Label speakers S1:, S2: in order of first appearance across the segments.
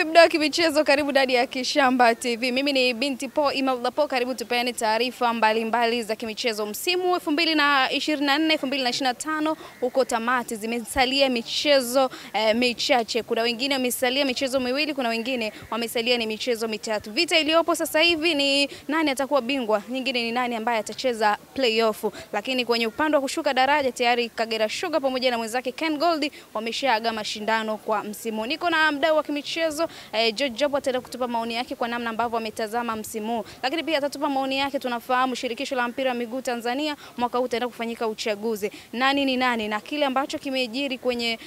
S1: Vipi mdau wa kimichezo, karibu ndani ya Kishamba TV. Mimi ni binti Po Imalapo, karibu tupeane taarifa mbalimbali za kimichezo. Msimu 2024-2025 huko tamati, zimesalia michezo michache. Kuna wengine wamesalia michezo miwili, kuna wengine wamesalia ni michezo mitatu. Vita iliyopo sasa hivi ni nani atakuwa bingwa, nyingine ni nani ambaye atacheza playoff. Lakini kwenye upande wa kushuka daraja tayari Kagera Sugar pamoja na mwenzake Ken Gold wameshaaga mashindano kwa msimu. Niko na mdau wa kimichezo George Job ataenda kutupa maoni yake kwa namna ambavyo ametazama msimu. Lakini pia atatupa maoni yake. Tunafahamu shirikisho la mpira wa miguu Tanzania mwaka huu utaenda kufanyika uchaguzi. Nani ni nani na kile ambacho kimejiri kwenye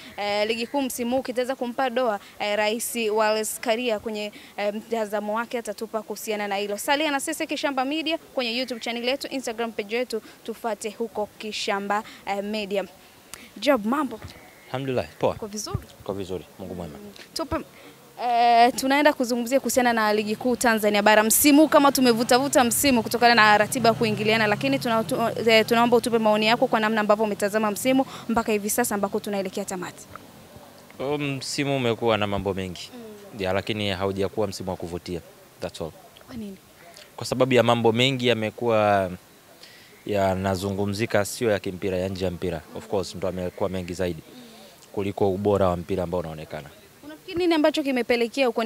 S1: ligi kuu msimu kitaweza kumpa doa Rais Wallace Karia kwenye mtazamo wake, atatupa kuhusiana na hilo. Salia na sisi Kishamba Media kwenye YouTube channel yetu, Instagram page yetu, tufuate huko Kishamba Media. Job, mambo?
S2: Alhamdulillah, poa.
S1: Kwa vizuri?
S2: Kwa vizuri, Mungu mwema.
S1: Tupe tunaenda kuzungumzia kuhusiana na ligi kuu Tanzania bara. Msimu kama tumevuta msimu kutokana na ratiba kuingiliana, lakini tunaomba utupe maoni yako kwa namna ambavyo umetazama msimu mpaka hivi sasa ambako tunaelekea tamati.
S2: Msimu umekuwa na mambo mengi. Ya, lakini haujakuwa msimu wa kuvutia. That's all.
S1: Kwa nini?
S2: Kwa sababu ya mambo mengi yamekuwa yanazungumzika, sio ya kimpira, ya nje ya mpira. Of course ndo amekuwa mengi zaidi kuliko ubora wa mpira ambao unaonekana.
S1: Unafikiri nini ambacho kimepelekea huko,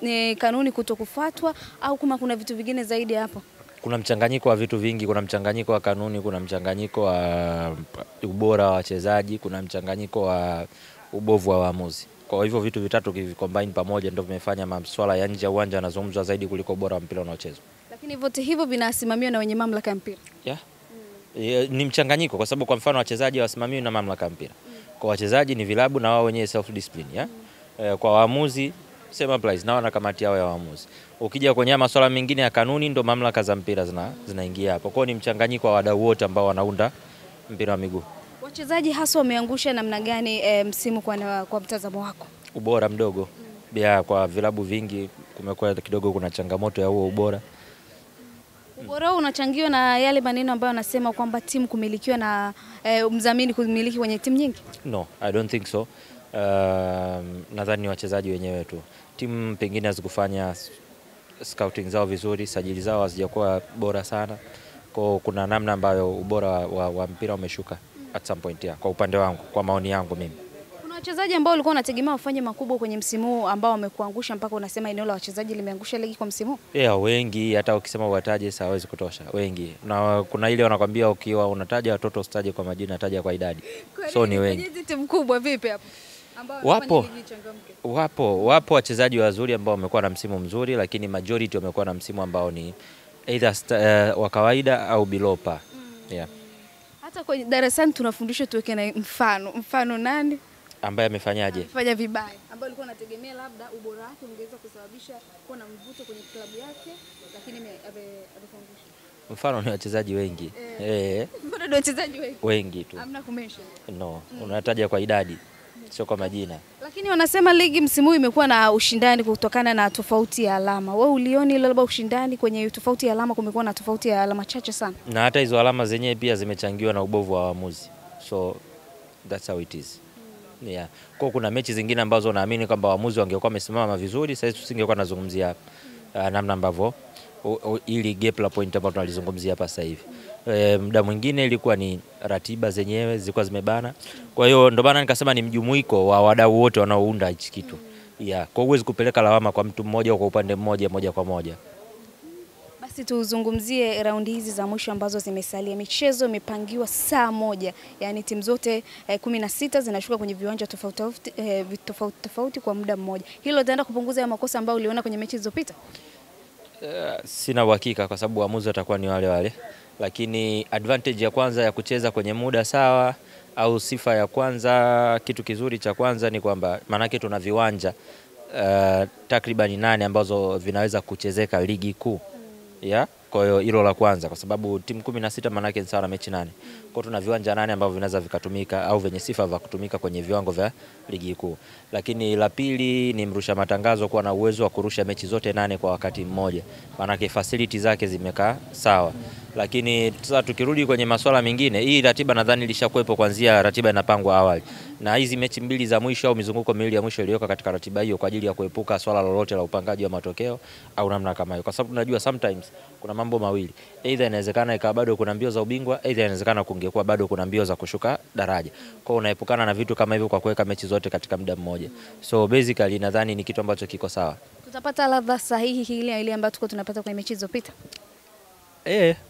S1: ni kanuni kutokufuatwa au kama kuna vitu vingine zaidi hapo?
S2: Kuna mchanganyiko wa vitu vingi, kuna mchanganyiko wa kanuni, kuna mchanganyiko wa ubora wa wachezaji, kuna mchanganyiko wa ubovu wa waamuzi. Kwa hivyo vitu vitatu combine pamoja ndio vimefanya masuala ya nje ya uwanja yanazungumzwa zaidi kuliko ubora wa mpira unaochezwa. Lakini
S1: vyote hivyo vinasimamiwa na wenye mamlaka ya mpira.
S2: Ni mchanganyiko, kwa sababu kwa mfano wachezaji hawasimamiwi na mamlaka ya mpira. Kwa wachezaji ni vilabu na wao wenyewe self discipline, kwa waamuzi same applies na wana kamati yao ya waamuzi. Ukija kwenye masuala mengine ya kanuni ndo mamlaka za mpira zinaingia hapo. Kwa hiyo ni mchanganyiko wa wadau wote ambao wanaunda mpira wa miguu.
S1: Wachezaji hasa wameangusha namna gani msimu kwa mtazamo wako?
S2: Ubora mdogo. Kwa vilabu vingi kumekuwa kidogo kuna changamoto ya huo ubora.
S1: Ubora unachangiwa na yale maneno ambayo anasema kwamba timu kumilikiwa na mdhamini kumiliki kwenye timu nyingi?
S2: No, I don't think so. Nadhani wachezaji wenyewe tu. Timu pengine hazikufanya scouting zao vizuri, sajili zao hazijakuwa bora sana. Kwa kuna namna ambayo ubora wa mpira umeshuka at some point kwa upande wangu, kwa maoni yangu mimi.
S1: Kuna wachezaji ambao walikuwa wanategemea wafanye makubwa kwenye msimu ambao wamekuangusha mpaka unasema eneo la wachezaji limeangusha ligi kwa msimu?
S2: Wengi, hata ukisema wataje hawezi kutosha. Wengi. Na kuna ile wanakuambia ukiwa unataja watoto usitaje kwa majina, taja kwa idadi. So ni wengi.
S1: Kwenye timu kubwa vipi hapo?
S2: Wapo wachezaji wazuri ambao wamekuwa na msimu mzuri, lakini majority wamekuwa na msimu ambao ni either wa kawaida au below par.
S1: Hata kwa darasani tunafundishwa tuweke na mfano nani
S2: ambaye amefanyaje?
S1: Fanya vibaya, ambaye alikuwa anategemea labda ubora wake ungeweza kusababisha kuwa na mvuto kwenye klabu yake, lakini amefungusha.
S2: Mfano ni wachezaji wengi.
S1: Mbona ndio wachezaji
S2: wengi tu?
S1: Hamna kumesha.
S2: No, unataja kwa idadi, sio kwa majina.
S1: Lakini wanasema ligi msimu imekuwa na ushindani kutokana na tofauti ya alama. Wewe ulioni ile labda ushindani kwenye tofauti ya alama, kumekuwa na tofauti ya alama chache sana? Na
S2: hata hizo alama zenyewe pia zimechangiwa na ubovu wa waamuzi. So that's how it is. Kwa kuna mechi zingine ambazo naamini kwamba waamuzi wangekuwa wamesimama vizuri, sasa tusingekuwa tunazungumzia namna ambavyo ili gap la point ambayo tunalizungumzia hapa sasa hivi. Muda mwingine ilikuwa ni ratiba zenyewe zilikuwa zimebana. Kwa hiyo ndio maana nikasema ni mjumuiko wa wadau wote wanaounda hichi kitu. Kwa huwezi kupeleka lawama kwa mtu mmoja au kwa upande mmoja moja kwa moja.
S1: Basi tuzungumzie raundi hizi za mwisho ambazo zimesalia. Michezo imepangiwa saa moja. Yaani timu zote 16 zinashuka kwenye viwanja tofauti kwa muda mmoja. Hilo litaenda kupunguza ya makosa ambayo uliona kwenye mechi zilizopita?
S2: Sina uhakika kwa sababu waamuzi watakuwa ni wale wale. Lakini advantage ya kwanza ya kucheza kwenye muda sawa, au sifa ya kwanza, kitu kizuri cha kwanza ni kwamba manake tuna viwanja takriban 8 ambazo vinaweza kuchezeka ligi kuu. Kwa hiyo hilo la kwanza, kwa sababu timu 16 manake ni sawa na mechi 8. Kwa tuna viwanja 8 ambavyo vinaweza vikatumika au venye sifa vya kutumika kwenye viwango vya ligi kuu. Lakini la pili ni mrusha matangazo kuwa na uwezo wa kurusha mechi zote 8 kwa wakati mmoja. Manake facility zake zimekaa sawa. Lakini sasa tukirudi kwenye masuala mengine, hii ratiba nadhani ilishakuepo kuanzia ratiba inapangwa awali. Na hizi mechi mbili za mwisho au mizunguko miwili ya mwisho iliyoko katika ratiba hiyo kwa ajili ya kuepuka swala lolote la upangaji wa matokeo au namna kama hiyo. Kwa sababu tunajua sometimes kuna mambo mawili. Either inawezekana ikawa bado kuna mbio za ubingwa, either inawezekana kungekuwa bado kuna mbio za kushuka daraja. Kwa hiyo unaepukana na vitu kama hivyo kwa kuweka mechi zote katika muda mmoja. So basically nadhani ni kitu ambacho kiko sawa.
S1: Tutapata ladha sahihi ile ambayo tuko tunapata kwenye mechi zilizopita.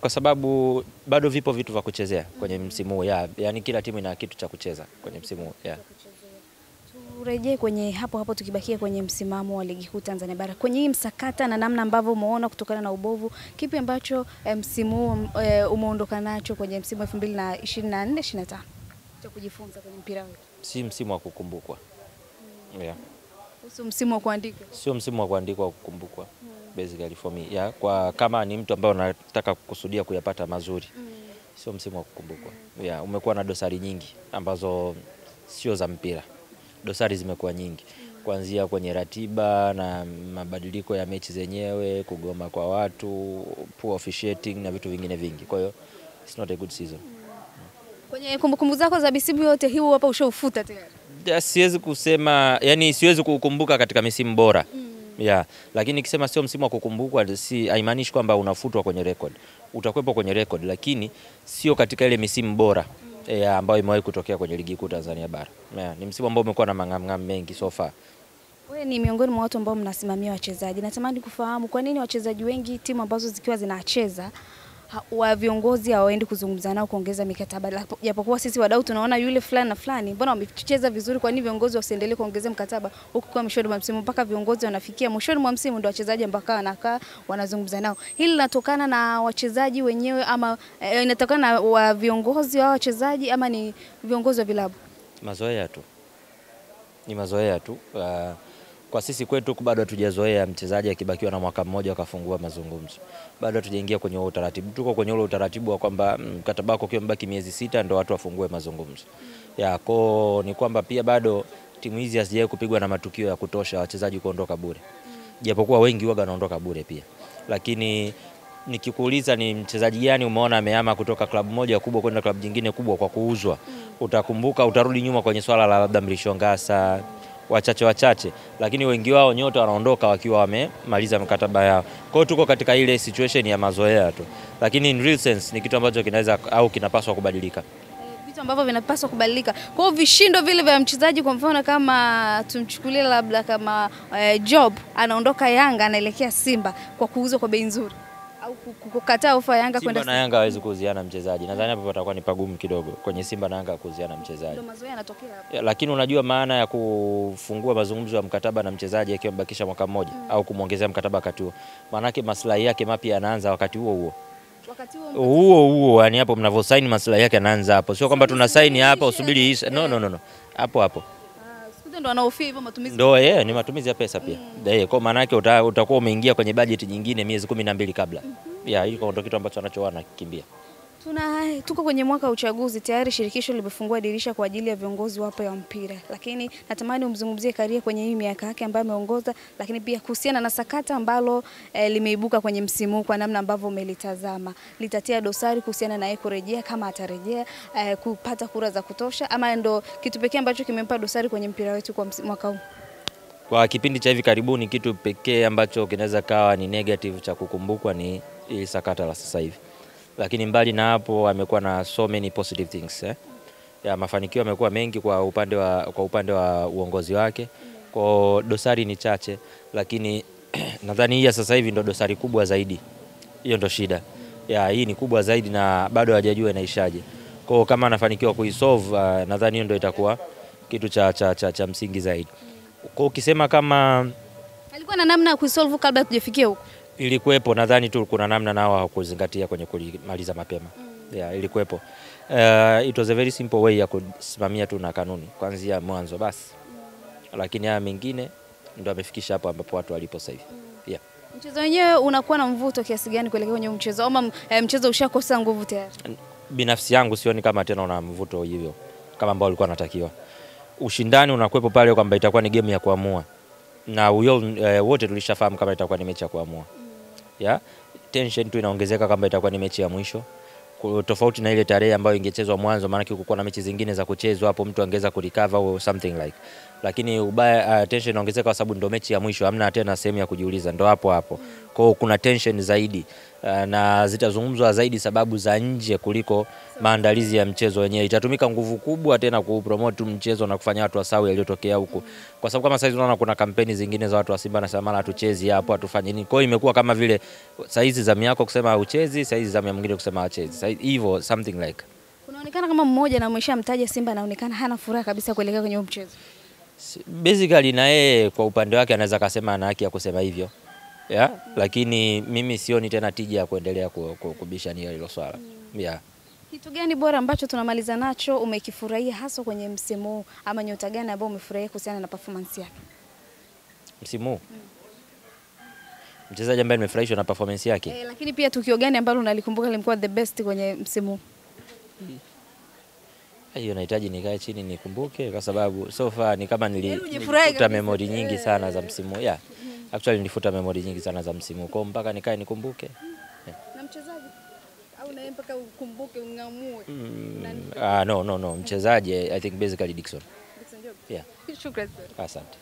S2: Kwa sababu bado vipo vitu vya kuchezea kwenye msimu huu. Yaani kila timu ina kitu cha kucheza kwenye msimu huu.
S1: Turejee kwenye hapo tukibakia kwenye msimamo wa ligi kuu Tanzania bara. Kwenye hii msakata na namna ambavyo umeona kutokana na ubovu, kipi ambacho msimu umeondoka nacho kwenye msimu 2024-25 cha kujifunza kwenye mpira wetu?
S2: Si msimu wa kukumbukwa.
S1: Sio msimu wa kuandikwa.
S2: Sio msimu wa kuandikwa wa kukumbukwa. Basically for me. Kwa kama ni mtu ambaye unataka kukusudia kuyapata mazuri. Sio msimu wa kukumbukwa. Umekuwa na dosari nyingi ambazo sio za mpira. Dosari zimekuwa nyingi. Kuanzia kwenye ratiba na mabadiliko ya mechi zenyewe, kugoma kwa watu, poor officiating na vitu vingine vingi. Kwa hiyo it's not a good season.
S1: Kwenye kumbukumbu zako za misimu yote hii hapa ushaufuta tayari?
S2: Siwezi kusema, yani siwezi kukumbuka katika misimu bora. Lakini nikisema sio msimu wa kukumbukwa haimaanishi kwamba unafutwa kwenye record. Utakuwepo kwenye record lakini sio katika ile misimu bora ambayo imewahi kutokea kwenye ligi kuu Tanzania bara. Ni msimu ambao umekuwa na mang'amng'am mengi so far.
S1: Wewe ni miongoni mwa watu ambao mnasimamia wachezaji. Natamani kufahamu kwa nini wachezaji wengi timu ambazo zikiwa zinacheza wa viongozi hawaendi kuzungumza nao kuongeza mikataba, japokuwa sisi wadau tunaona yule fulani na fulani mbona wamecheza vizuri, kwa nini viongozi wasiendelee kuongeza mkataba huko kwa mwishoni mwa msimu, mpaka viongozi wanafikia mwishoni mwa msimu ndio wachezaji ambao wanakaa wanazungumza nao? Hili linatokana na wachezaji wenyewe ama inatokana na wa viongozi wa wachezaji ama ni viongozi wa vilabu?
S2: Mazoea tu. Ni mazoea tu. Kwa sisi kwetu bado hatujazoea mchezaji akibakiwa na mwaka mmoja akafungua mazungumzo. Bado hatujaingia kwenye utaratibu. Tuko kwenye ule utaratibu wa kwamba mkataba wako ukiwa mbaki miezi 6 ndio watu wafungue mazungumzo. Ni kwamba pia bado timu hizi hazijawahi kupigwa na matukio ya kutosha wachezaji kuondoka bure. Japokuwa wengi huwa wanaondoka bure pia. Lakini nikikuuliza ni mchezaji gani umeona amehama kutoka klabu moja kubwa kwenda klabu nyingine kubwa kwa kuuzwa, utakumbuka, utarudi nyuma kwenye swala la labda Mlishongasa, wachache, lakini wengi wao nyota wanaondoka wakiwa wamemaliza mkataba yao. Kwa hiyo tuko katika ile situation ya mazoea tu, lakini in real sense ni kitu ambacho kinaweza au kinapaswa kubadilika.
S1: Vitu ambavyo vinapaswa kubadilika. Kwa hiyo vishindo vile vya mchezaji, kwa mfano kama tumchukulie labda kama Job anaondoka Yanga anaelekea Simba kwa kuuzwa kwa bei nzuri au kukataa ofa Yanga kwenda
S2: Simba na Yanga hawezi kuuziana mchezaji. Nadhani hapo patakuwa ni pagumu kidogo kwenye Simba na Yanga kuuziana mchezaji.
S1: Ndio mazoea yanatokea hapo.
S2: Lakini unajua maana ya kufungua mazungumzo ya mkataba na mchezaji akiwa mbakisha mwaka mmoja au kumuongezea mkataba wakati huo. Maana yake maslahi yake mapya yanaanza wakati huo. Yani hapo mnavyosaini maslahi yake yanaanza hapo. Sio kwamba tuna saini hapa usubiri isha. No. Hapo.
S1: Ndio anaofia hivyo matumizi.
S2: Ndio ni matumizi ya pesa pia. Kwa maana yake utakuwa umeingia kwenye budget nyingine miezi 12 kabla. Hiyo ndio kitu ambacho anachoana kimbia.
S1: Tuko kwenye mwaka wa uchaguzi, tayari shirikisho limefungua dirisha kwa ajili ya viongozi wapya wa mpira. Lakini natamani umzungumzie Karia kwenye hii miaka yake ambayo ameongoza, lakini pia kuhusiana na sakata ambalo limeibuka kwenye msimu kwa namna ambavyo umelitazama. Litatia dosari kuhusiana na yeye kurejea, kama atarejea kupata kura za kutosha, ama ndo kitu pekee ambacho kimempa dosari kwenye mpira wetu kwa mwaka huu?
S2: Kwa kipindi cha hivi karibuni kitu pekee ambacho kinaweza kawa ni negative cha kukumbukwa ni hili sakata la sasa hivi. Lakini mbali na hapo amekuwa na so many positive things. Mafanikio yamekuwa mengi kwa upande wa uongozi wake. Kwa dosari ni chache, lakini nadhani hii sasa hivi ndo dosari kubwa zaidi. Hiyo ndo shida. Hii ni kubwa zaidi na bado hajajua inaishaje. Kwa kama anafanikiwa kuisolve, nadhani hiyo ndo itakuwa kitu cha msingi zaidi. Kwa ukisema kama
S1: alikuwa na namna ya kuisolve kabla tujafikia huko,
S2: ilikuwepo, nadhani tu kuna namna nao hawakuzingatia kwenye kulimaliza mapema. Ilikuwepo. It was a very simple way ya kusimamia tu na kanuni kuanzia mwanzo basi. Lakini haya mengine ndio amefikisha hapo ambapo watu walipo sasa hivi.
S1: Mchezo wenyewe unakuwa na mvuto kiasi gani kuelekea kwenye mchezo, ama mchezo ushakosa nguvu tayari?
S2: Binafsi yangu sioni kama tena una mvuto hivyo kama ambao ulikuwa unatakiwa. Ushindani unakuwepo pale kwamba itakuwa ni game ya kuamua. Na wote tulishafahamu kama itakuwa ni mechi ya kuamua. ya tension tu inaongezeka kama itakuwa ni mechi ya mwisho, tofauti na ile tarehe ambayo ingechezwa mwanzo, maana kulikuwa na mechi zingine za kuchezwa hapo, mtu angeza kurecover au something like. Lakini ubaya tension inaongezeka kwa sababu ndo mechi ya mwisho, hamna tena sehemu ya kujiuliza, ndo hapo. Kwa hiyo kuna tension zaidi na zitazungumzwa zaidi sababu za nje kuliko maandalizi ya mchezo wenyewe. Itatumika nguvu kubwa tena kupromote mchezo na kufanya watu wasahau yaliyotokea huko. Kwa sababu kama sasa tunaona kuna kampeni zingine za watu wa Simba na Samala hatuchezi hapo, hatufanye nini. Kwa hiyo imekuwa kama vile saizi zamu yako kusema uchezi, saizi zamu ya mwingine kusema achezi. Sasa hivyo something like.
S1: Kunaonekana kama mmoja na umeshamtaja Simba anaonekana hana furaha kabisa kuelekea kwenye mchezo.
S2: Basically na yeye kwa upande wake anaweza kusema ana haki ya kusema hivyo. Yeah, lakini mimi sioni tena tija ya kuendelea kubishania hilo swala. Yeah.
S1: Kitu gani bora ambacho tunamaliza nacho umekifurahia hasa kwenye msimu huu, ama nyota gani ambao umefurahia kuhusiana na performance yake?
S2: Msimu huu? Mchezaji ambaye nimefurahishwa na performance yake.
S1: Lakini pia tukio gani ambalo unalikumbuka limekuwa the best kwenye msimu huu?
S2: Hiyo nahitaji nikae chini nikumbuke kwa sababu so far ni kama nilifuta memory nyingi sana za msimu. Yeah. Actually nilifuta memory nyingi sana za msimu kwa mpaka nikae nikumbuke.
S1: Na mchezaji au naye mpaka ukumbuke ungamue?
S2: No, mchezaji I think basically Dickson. Yeah.
S1: Shukrani.
S2: Asante.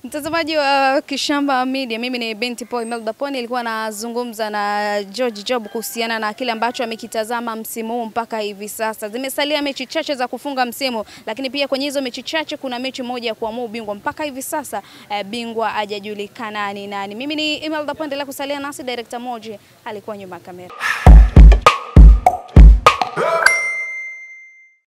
S1: Mtazamaji wa Kishamba Media, mimi ni Binti Poi Melda Poni, nilikuwa nazungumza na George Job kuhusiana na kile ambacho amekitazama msimu huu mpaka hivi sasa. Zimesalia mechi chache za kufunga msimu, lakini pia kwenye hizo mechi chache kuna mechi moja ya kuamua ubingwa. Mpaka hivi sasa bingwa hajajulikana ni nani. Mimi ni Melda Poni, endelea kusalia nasi, director Moji alikuwa nyuma ya kamera.